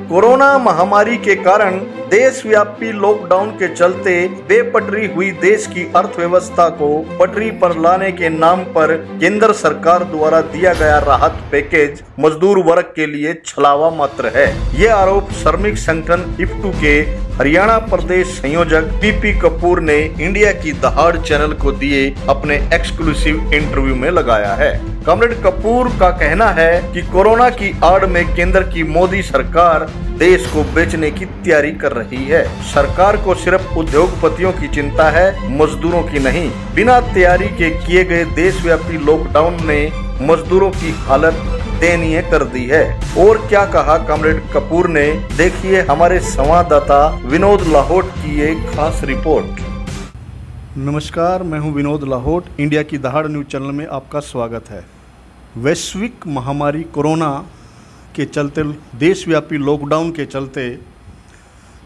Corona महामारी के कारण देशव्यापी लॉकडाउन के चलते बेपटरी हुई देश की अर्थव्यवस्था को पटरी पर लाने के नाम पर केंद्र सरकार द्वारा दिया गया राहत पैकेज मजदूर वर्ग के लिए छलावा मात्र है। ये आरोप श्रमिक संगठन इफ्टू के हरियाणा प्रदेश संयोजक पीपी कपूर ने इंडिया की दहाड़ चैनल को दिए अपने एक्सक्लूसिव इंटरव्यू में लगाया है। कॉमरेड कपूर का कहना है कि कोरोना की आड़ में केंद्र की मोदी सरकार देश को बेचने की तैयारी कर रही है। सरकार को सिर्फ उद्योगपतियों की चिंता है, मजदूरों की नहीं। बिना तैयारी के किए गए देशव्यापी लॉकडाउन ने मजदूरों की हालत दयनीय कर दी है। और क्या कहा कॉमरेड कपूर ने, देखिए हमारे संवाददाता विनोद लाहौट की एक खास रिपोर्ट। नमस्कार, मैं हूं विनोद लाहौट। इंडिया की दहाड़ न्यूज चैनल में आपका स्वागत है। वैश्विक महामारी कोरोना के चलते, देशव्यापी लॉकडाउन के चलते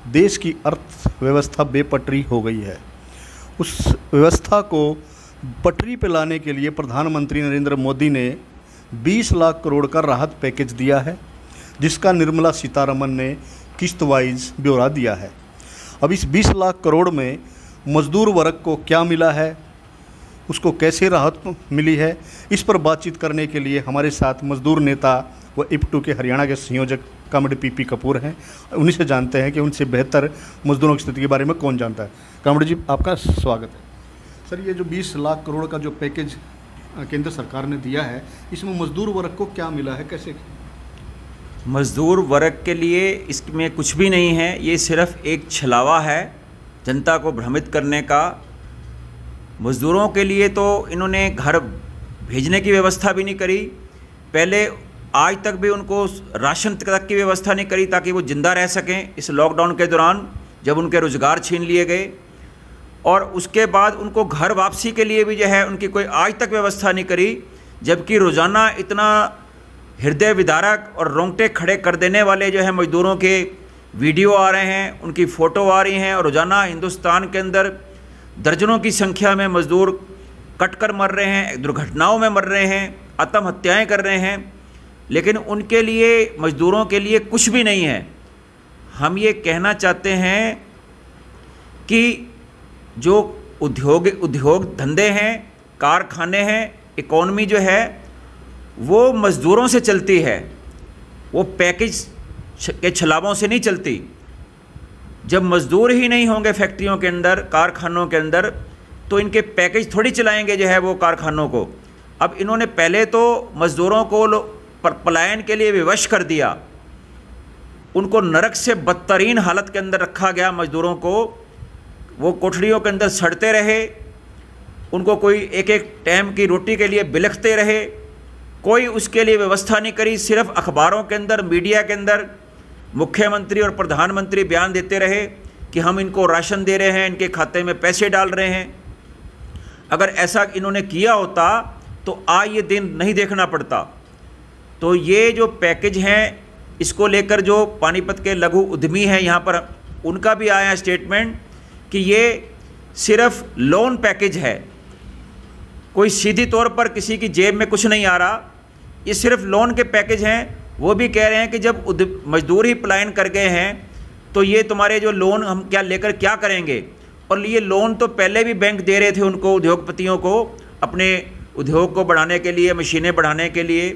देश की अर्थव्यवस्था बेपटरी हो गई है। उस व्यवस्था को पटरी पर लाने के लिए प्रधानमंत्री नरेंद्र मोदी ने 20 लाख करोड़ का राहत पैकेज दिया है, जिसका निर्मला सीतारमण ने किस्त वाइज ब्यौरा दिया है। अब इस 20 लाख करोड़ में मजदूर वर्ग को क्या मिला है, उसको कैसे राहत मिली है, इस पर बातचीत करने के लिए हमारे साथ मजदूर नेता व इफ्टू के हरियाणा के संयोजक कॉमरेड पीपी कपूर हैं। उन्हीं से जानते हैं कि उनसे बेहतर मजदूरों की स्थिति के बारे में कौन जानता है। कॉमरेड जी, आपका स्वागत है। सर, ये जो 20 लाख करोड़ का जो पैकेज केंद्र सरकार ने दिया है, इसमें मजदूर वर्ग को क्या मिला है, कैसे? मजदूर वर्ग के लिए इसमें कुछ भी नहीं है। ये सिर्फ एक छलावा है जनता को भ्रमित करने का। मजदूरों के लिए तो इन्होंने घर भेजने की व्यवस्था भी नहीं करी, पहले आज तक भी उनको राशन तक की व्यवस्था नहीं करी ताकि वो ज़िंदा रह सकें इस लॉकडाउन के दौरान, जब उनके रोज़गार छीन लिए गए। और उसके बाद उनको घर वापसी के लिए भी जो है उनकी कोई आज तक व्यवस्था नहीं करी, जबकि रोज़ाना इतना हृदय विदारक और रोंगटे खड़े कर देने वाले जो है मजदूरों के वीडियो आ रहे हैं, उनकी फ़ोटो आ रही हैं। और रोज़ाना हिंदुस्तान के अंदर दर्जनों की संख्या में मजदूर कटकर मर रहे हैं, दुर्घटनाओं में मर रहे हैं, आत्महत्याएं कर रहे हैं, लेकिन उनके लिए, मजदूरों के लिए कुछ भी नहीं है। हम ये कहना चाहते हैं कि जो उद्योग धंधे हैं, कारखाने हैं, इकॉनमी जो है वो मज़दूरों से चलती है, वो पैकेज के छलावों से नहीं चलती। जब मज़दूर ही नहीं होंगे फैक्ट्रियों के अंदर, कारखानों के अंदर, तो इनके पैकेज थोड़ी चलाएंगे जो है वो कारखानों को। अब इन्होंने पहले तो मज़दूरों को पलायन के लिए विवश कर दिया, उनको नरक से बदतरीन हालत के अंदर रखा गया। मज़दूरों को वो कोठरियों के अंदर सड़ते रहे, उनको कोई एक एक टाइम की रोटी के लिए बिलखते रहे, कोई उसके लिए व्यवस्था नहीं करी। सिर्फ अखबारों के अंदर, मीडिया के अंदर मुख्यमंत्री और प्रधानमंत्री बयान देते रहे कि हम इनको राशन दे रहे हैं, इनके खाते में पैसे डाल रहे हैं। अगर ऐसा इन्होंने किया होता तो आज ये दिन नहीं देखना पड़ता। तो ये जो पैकेज हैं, इसको लेकर जो पानीपत के लघु उद्यमी हैं यहाँ पर, उनका भी आया स्टेटमेंट कि ये सिर्फ लोन पैकेज है, कोई सीधी तौर पर किसी की जेब में कुछ नहीं आ रहा, ये सिर्फ लोन के पैकेज हैं। वो भी कह रहे हैं कि जब मजदूर ही पलायन कर गए हैं तो ये तुम्हारे जो लोन हम क्या लेकर क्या करेंगे। और ये लोन तो पहले भी बैंक दे रहे थे उनको, उद्योगपतियों को, अपने उद्योग को बढ़ाने के लिए, मशीनें बढ़ाने के लिए।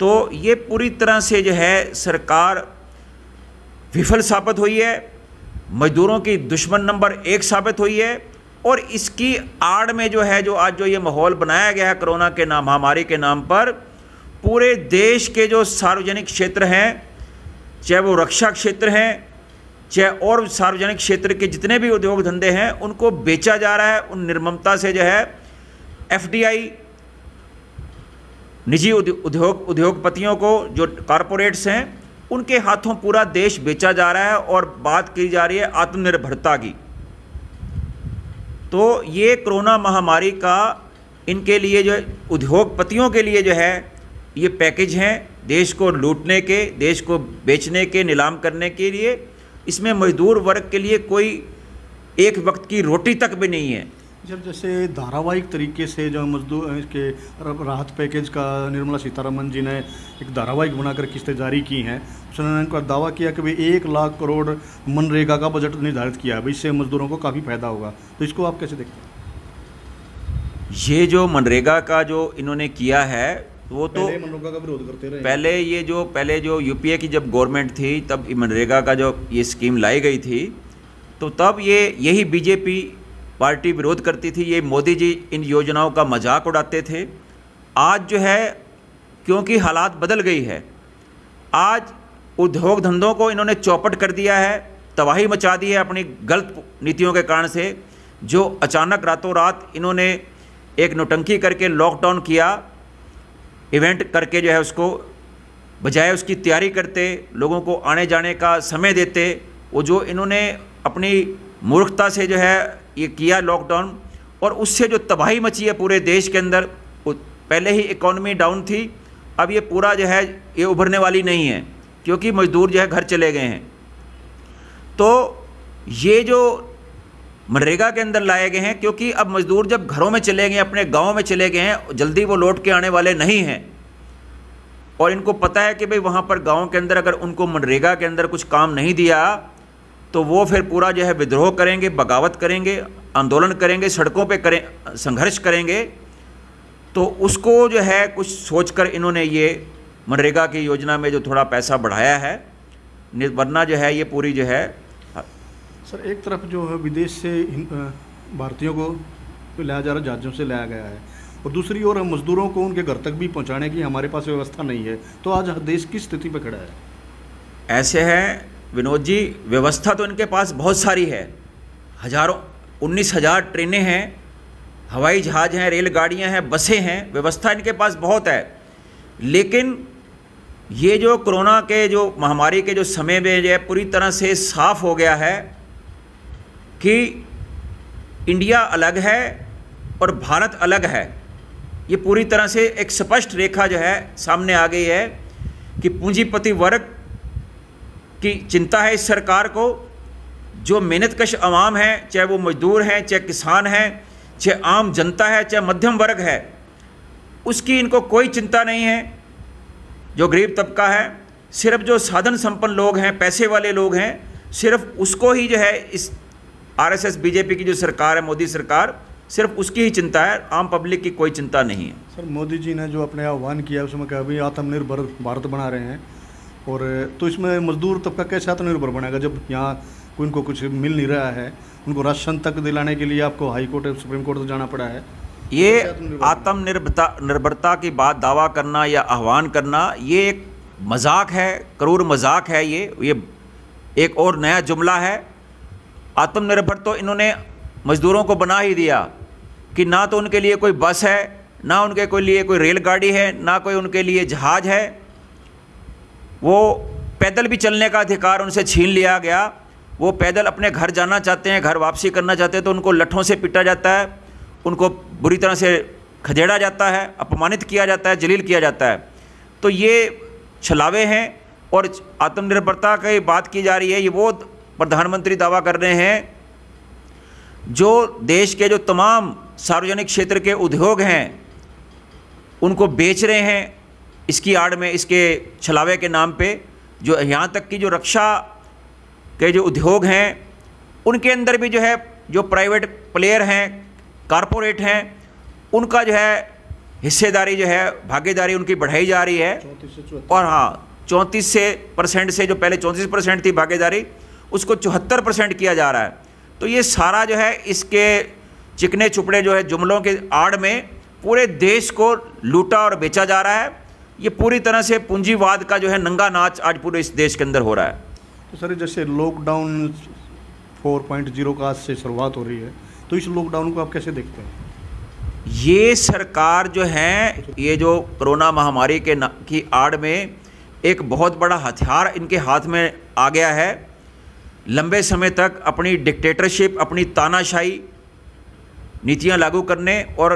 तो ये पूरी तरह से जो है सरकार विफल साबित हुई है, मजदूरों की दुश्मन नंबर 1 साबित हुई है। और इसकी आड़ में जो है, जो आज जो ये माहौल बनाया गया है कोरोना के नाम, महामारी के नाम पर, पूरे देश के जो सार्वजनिक क्षेत्र हैं, चाहे वो रक्षा क्षेत्र हैं, चाहे और सार्वजनिक क्षेत्र के जितने भी उद्योग धंधे हैं, उनको बेचा जा रहा है। उन निर्ममता से जो है एफडीआई, निजी उद्योगपतियों को, जो कॉरपोरेट्स हैं, उनके हाथों पूरा देश बेचा जा रहा है। और बात की जा रही है आत्मनिर्भरता की। तो ये कोरोना महामारी का इनके लिए, जो उद्योगपतियों के लिए जो है ये पैकेज हैं, देश को लूटने के, देश को बेचने के, नीलाम करने के लिए। इसमें मजदूर वर्ग के लिए कोई एक वक्त की रोटी तक भी नहीं है। जब जैसे धारावाहिक तरीके से जो मजदूर के राहत पैकेज का निर्मला सीतारमण जी ने एक धारावाहिक बनाकर किस्तें जारी की हैं, उसने उनका दावा किया कि भाई 1 लाख करोड़ मनरेगा का बजट निर्धारित किया है, भाई इससे मजदूरों को काफ़ी फायदा होगा, तो इसको आप कैसे देखते हैं? ये जो मनरेगा का जो इन्होंने किया है वो तो मनरेगा का विरोध करते रहे। पहले जो यूपीए की जब गवर्नमेंट थी तब मनरेगा का जो ये स्कीम लाई गई थी तो तब यही बीजेपी पार्टी विरोध करती थी। ये मोदी जी इन योजनाओं का मजाक उड़ाते थे। आज जो है क्योंकि हालात बदल गई है, आज उद्योग धंधों को इन्होंने चौपट कर दिया है, तबाही मचा दी है अपनी गलत नीतियों के कारण से। जो अचानक रातों रात इन्होंने एक नौटंकी करके लॉकडाउन किया, इवेंट करके जो है उसको बजाय उसकी तैयारी करते, लोगों को आने जाने का समय देते, वो जो इन्होंने अपनी मूर्खता से जो है ये किया लॉकडाउन, और उससे जो तबाही मची है पूरे देश के अंदर। पहले ही इकॉनमी डाउन थी, अब ये पूरा जो है ये उभरने वाली नहीं है क्योंकि मजदूर जो है घर चले गए हैं। तो ये जो मनरेगा के अंदर लाए गए हैं, क्योंकि अब मजदूर जब घरों में चले गए, अपने गाँव में चले गए हैं, जल्दी वो लौट के आने वाले नहीं हैं। और इनको पता है कि भाई वहाँ पर गाँव के अंदर अगर उनको मनरेगा के अंदर कुछ काम नहीं दिया तो वो फिर पूरा जो है विद्रोह करेंगे, बगावत करेंगे, आंदोलन करेंगे, सड़कों पे संघर्ष करेंगे। तो उसको जो है कुछ सोचकर इन्होंने ये मनरेगा की योजना में जो थोड़ा पैसा बढ़ाया है, वरना जो है ये पूरी जो है। सर, एक तरफ जो है विदेश से भारतीयों को लाया जा रहा, जहाज़ों से लाया गया है, और दूसरी ओर मजदूरों को उनके घर तक भी पहुंचाने की हमारे पास व्यवस्था नहीं है। तो आज देश किस स्थिति पर खड़ा है? ऐसे है विनोद जी, व्यवस्था तो इनके पास बहुत सारी है, 19,000 ट्रेनें हैं, हवाई जहाज़ हैं, रेलगाड़ियां हैं, बसें हैं, व्यवस्था इनके पास बहुत है। लेकिन ये जो कोरोना के जो महामारी के जो समय में जो है पूरी तरह से साफ हो गया है कि इंडिया अलग है और भारत अलग है। ये पूरी तरह से एक स्पष्ट रेखा जो है सामने आ गई है कि पूंजीपति वर्ग की चिंता है इस सरकार को। जो मेहनतकश अवाम है, चाहे वो मजदूर हैं, चाहे किसान हैं, चाहे आम जनता है, चाहे मध्यम वर्ग है, उसकी इनको कोई चिंता नहीं है। जो गरीब तबका है, सिर्फ जो साधन संपन्न लोग हैं, पैसे वाले लोग हैं, सिर्फ उसको ही जो है इस आरएसएस बीजेपी की जो सरकार है, मोदी सरकार, सिर्फ उसकी ही चिंता है, आम पब्लिक की कोई चिंता नहीं है। सर, मोदी जी ने जो अपने आह्वान किया उसमें कहा अभी आत्मनिर्भर भारत बना रहे हैं, और तो इसमें मजदूर तबका कैसे आत्मनिर्भर बनेगा जब यहाँ उनको कुछ मिल नहीं रहा है? उनको राशन तक दिलाने के लिए आपको हाई कोर्ट, सुप्रीम कोर्ट तक जाना पड़ा है। ये आत्मनिर्भरता की बात दावा करना या आह्वान करना, ये एक मजाक है, क्रूर मजाक है। ये एक और नया जुमला है। आत्मनिर्भर तो इन्होंने मजदूरों को बना ही दिया कि ना तो उनके लिए कोई बस है, ना उनके लिए कोई रेलगाड़ी है, ना कोई उनके लिए जहाज़ है। वो पैदल भी चलने का अधिकार उनसे छीन लिया गया। वो पैदल अपने घर जाना चाहते हैं, घर वापसी करना चाहते हैं तो उनको लट्ठों से पीटा जाता है, उनको बुरी तरह से खदेड़ा जाता है, अपमानित किया जाता है, जलील किया जाता है। तो ये छलावे हैं। और आत्मनिर्भरता की बात की जा रही है, ये वो प्रधानमंत्री दावा कर रहे हैं जो देश के जो तमाम सार्वजनिक क्षेत्र के उद्योग हैं उनको बेच रहे हैं इसकी आड़ में, इसके छलावे के नाम पे। जो यहाँ तक कि जो रक्षा के जो उद्योग हैं उनके अंदर भी जो है जो प्राइवेट प्लेयर हैं, कारपोरेट हैं, उनका जो है हिस्सेदारी जो है, भागीदारी उनकी बढ़ाई जा रही है। और हाँ, 34% से जो पहले 34% थी भागीदारी, उसको 74% किया जा रहा है। तो ये सारा जो है इसके चिकने चुपड़े जो है जुमलों के आड़ में पूरे देश को लूटा और बेचा जा रहा है। ये पूरी तरह से पूंजीवाद का जो है नंगा नाच आज पूरे इस देश के अंदर हो रहा है। तो सर, जैसे लॉकडाउन 4.0 का आज से शुरुआत हो रही है, तो इस लॉकडाउन को आप कैसे देखते हैं? ये सरकार जो है, ये जो कोरोना महामारी की आड़ में एक बहुत बड़ा हथियार इनके हाथ में आ गया है। लंबे समय तक अपनी डिक्टेटरशिप, अपनी तानाशाही नीतियां लागू करने और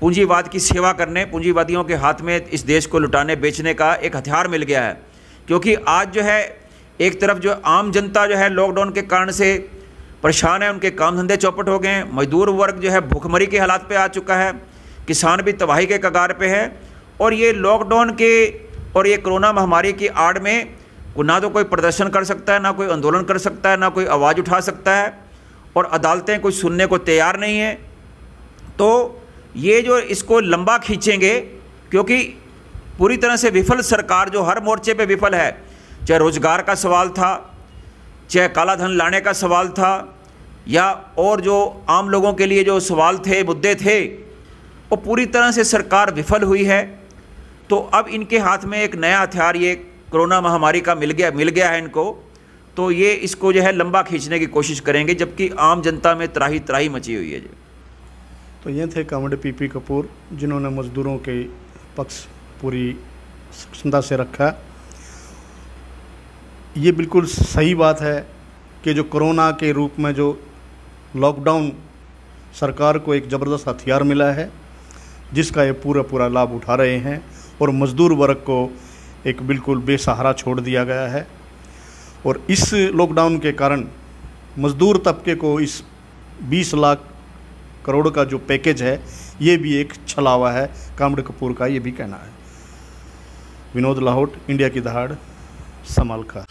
पूंजीवाद की सेवा करने, पूंजीवादियों के हाथ में इस देश को लुटाने बेचने का एक हथियार मिल गया है। क्योंकि आज जो है एक तरफ जो आम जनता जो है लॉकडाउन के कारण से परेशान है, उनके काम धंधे चौपट हो गए हैं। मजदूर वर्ग जो है भूखमरी के हालात पे आ चुका है, किसान भी तबाही के कगार पे है। और ये लॉकडाउन के और ये कोरोना महामारी की आड़ में ना तो कोई प्रदर्शन कर सकता है, ना कोई आंदोलन कर सकता है, ना कोई आवाज़ उठा सकता है, और अदालतें कुछ सुनने को तैयार नहीं है। तो ये जो इसको लंबा खींचेंगे, क्योंकि पूरी तरह से विफल सरकार जो हर मोर्चे पे विफल है, चाहे रोजगार का सवाल था, चाहे काला धन लाने का सवाल था, या और जो आम लोगों के लिए जो सवाल थे, मुद्दे थे, वो पूरी तरह से सरकार विफल हुई है। तो अब इनके हाथ में एक नया हथियार ये कोरोना महामारी का मिल गया है इनको। तो ये इसको जो है लंबा खींचने की कोशिश करेंगे, जबकि आम जनता में त्राही त्राही मची हुई है जी। तो ये थे कॉमरेड पीपी कपूर, जिन्होंने मजदूरों के पक्ष पूरी सक्षमता से रखा। ये बिल्कुल सही बात है कि जो कोरोना के रूप में जो लॉकडाउन सरकार को एक ज़बरदस्त हथियार मिला है, जिसका ये पूरा लाभ उठा रहे हैं, और मज़दूर वर्ग को एक बिल्कुल बेसहारा छोड़ दिया गया है। और इस लॉकडाउन के कारण मज़दूर तबके को इस 20 लाख करोड़ का जो पैकेज है, ये भी एक छलावा है कॉमरेड कपूर का, ये भी कहना है। विनोद लाहौट, इंडिया की दहाड़, समालखा।